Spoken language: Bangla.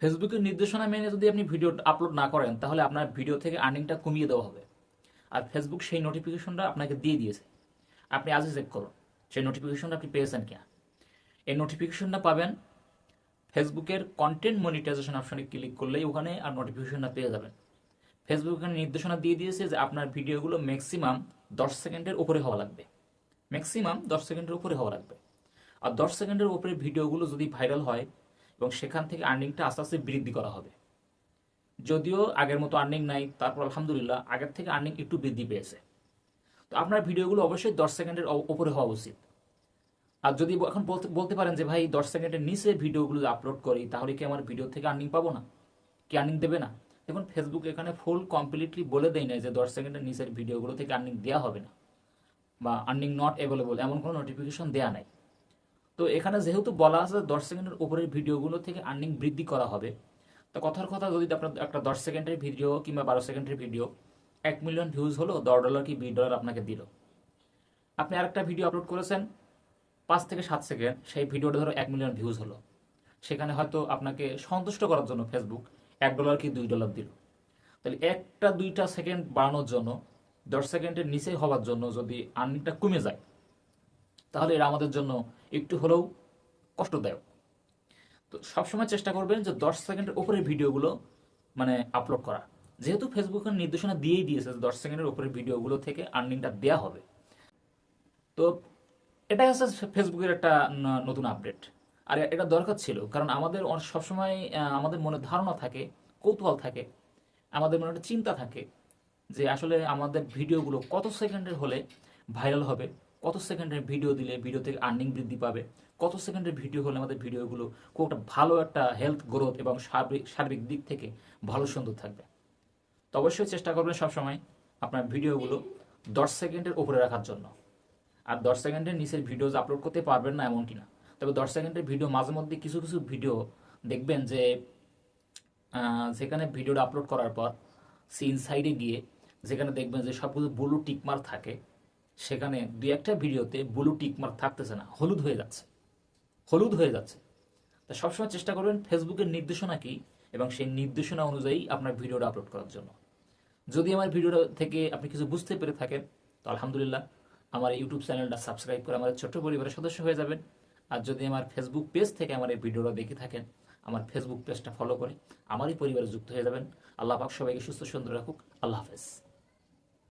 ফেসবুকের নির্দেশনা মেনে যদি আপনি ভিডিও আপলোড না করেন তাহলে আপনার ভিডিও থেকে আর্নিংটা কমিয়ে দেওয়া হবে। আর ফেসবুক সেই নোটিফিকেশনটা আপনাকে দিয়ে দিয়েছে। আপনি আজই চেক করুন সেই নোটিফিকেশনটা আপনি পেয়েছেন কিনা। এই নোটিফিকেশনটা পাবেন ফেসবুকের কন্টেন্ট মনিটাইজেশন অপশনে ক্লিক করলেই ওখানে আর নোটিফিকেশনটা পেয়ে যাবেন। ফেসবুক এখানে নির্দেশনা দিয়ে দিয়েছে যে আপনার ভিডিওগুলো ম্যাক্সিমাম 10 সেকেন্ডের উপরে হওয়া লাগবে। ম্যাক্সিমাম 10 সেকেন্ডের উপরে হওয়া লাগবে। আর 10 সেকেন্ডের উপরে ভিডিওগুলো যদি ভাইরাল হয় এবং সেখান থেকে আর্নিংটা আস্তে আস্তে বৃদ্ধি করা হবে। যদিও আগের মতো আর্নিং নাই, তারপর আলহামদুলিল্লাহ আগের থেকে আর্নিং একটু বৃদ্ধি পেয়েছে। তো আপনার ভিডিওগুলো অবশ্যই 10 সেকেন্ডের উপরে হওয়া উচিত। আর যদি এখন বলতে বলতে পারেন যে ভাই 10 সেকেন্ডের নিচে ভিডিওগুলো আপলোড করি তাহলে কি আমার ভিডিও থেকে আর্নিং পাবো না, কি আর্নিং দেবে না? দেখুন ফেসবুক এখানে ফুল কমপ্লিটলি বলে দেয় না যে 10 সেকেন্ডের নিচের ভিডিওগুলো থেকে আর্নিং দেওয়া হবে না বা আর্নিং নট অ্যাভেলেবল, এমন কোনো নোটিফিকেশন দেওয়া নাই। তো এখানে যেহেতু বলা আছে 10 সেকেন্ডের উপরের ভিডিওগুলো থেকে আর্নিং বৃদ্ধি করা হবে, তো কথার কথা যদি আপনার একটা 10 সেকেন্ডের ভিডিও কিংবা 12 সেকেন্ডের ভিডিও 1 মিলিয়ন ভিউজ হলো, $10 কি $20 আপনাকে দিল। আপনি আরেকটা ভিডিও আপলোড করেছেন 5 থেকে 7 সেকেন্ড, সেই ভিডিওটা ধরো 1 মিলিয়ন ভিউজ হলো, সেখানে হয়তো আপনাকে সন্তুষ্ট করার জন্য ফেসবুক $1 কি $2 দিল। তাহলে একটা দুইটা সেকেন্ড বাড়ানোর জন্য 10 সেকেন্ডের নিচে হওয়ার জন্য যদি আর্নিংটা কমে যায় তাহলে এটা আমাদের জন্য একটু হলেও কষ্টদায়ক। তো সবসময় চেষ্টা করবেন যে 10 সেকেন্ডের উপরের ভিডিওগুলো মানে আপলোড করা। যেহেতু ফেসবুকের নির্দেশনা দিয়েই দিয়েছে যে 10 সেকেন্ডের উপরের ভিডিওগুলো থেকে আর্নিংটা দেওয়া হবে। তো এটাই হচ্ছে ফেসবুকের একটা নতুন আপডেট। আর এটা দরকার ছিল, কারণ আমাদের সবসময় আমাদের মনে ধারণা থাকে, কৌতূহল থাকে, আমাদের মনে একটা চিন্তা থাকে যে আসলে আমাদের ভিডিওগুলো কত সেকেন্ডের হলে ভাইরাল হবে, কত সেকেন্ডের ভিডিও দিলে ভিডিও থেকে আর্নিং বৃদ্ধি পাবে, কত সেকেন্ডের ভিডিও হলে আমাদের ভিডিওগুলো খুব একটা ভালো একটা হেলথ গ্রোথ এবং সার্বিক দিক থেকে ভালো সুন্দর থাকবে। তো অবশ্যই চেষ্টা করবেন সবসময় আপনার ভিডিওগুলো 10 সেকেন্ডের উপরে রাখার জন্য। আর 10 সেকেন্ডের নিচের ভিডিওজ আপলোড করতে পারবেন না এমনটি না, তবে 10 সেকেন্ডের ভিডিও মাঝে মধ্যে কিছু কিছু ভিডিও দেখবেন যে যেখানে ভিডিওটা আপলোড করার পর সিন সাইডে গিয়ে যেখানে দেখবেন যে সবগুলো ব্লু টিকমার্ক থাকে, সেখানে দুই একটা ভিডিওতে ব্লু টিকমার্ক থাকতেছে না, হলুদ হয়ে যাচ্ছে, হলুদ হয়ে যাচ্ছে। তা সবসময় চেষ্টা করবেন ফেসবুকের নির্দেশনা কি এবং সেই নির্দেশনা অনুযায়ী আপনার ভিডিওটা আপলোড করার জন্য। যদি আমার ভিডিওটা থেকে আপনি কিছু বুঝতে পেরে থাকেন তো আলহামদুলিল্লাহ, আমার ইউটিউব চ্যানেলটা সাবস্ক্রাইব করে আমাদের ছোট্ট পরিবারের সদস্য হয়ে যাবেন। আর যদি আমার ফেসবুক পেজ থেকে আমার এই ভিডিওটা দেখে থাকেন, আমার ফেসবুক পেজটা ফলো করে আমারই পরিবারে যুক্ত হয়ে যাবেন। আল্লাহ পাক সবাইকে সুস্থ সুন্দর রাখুক। আল্লাহ হাফেজ।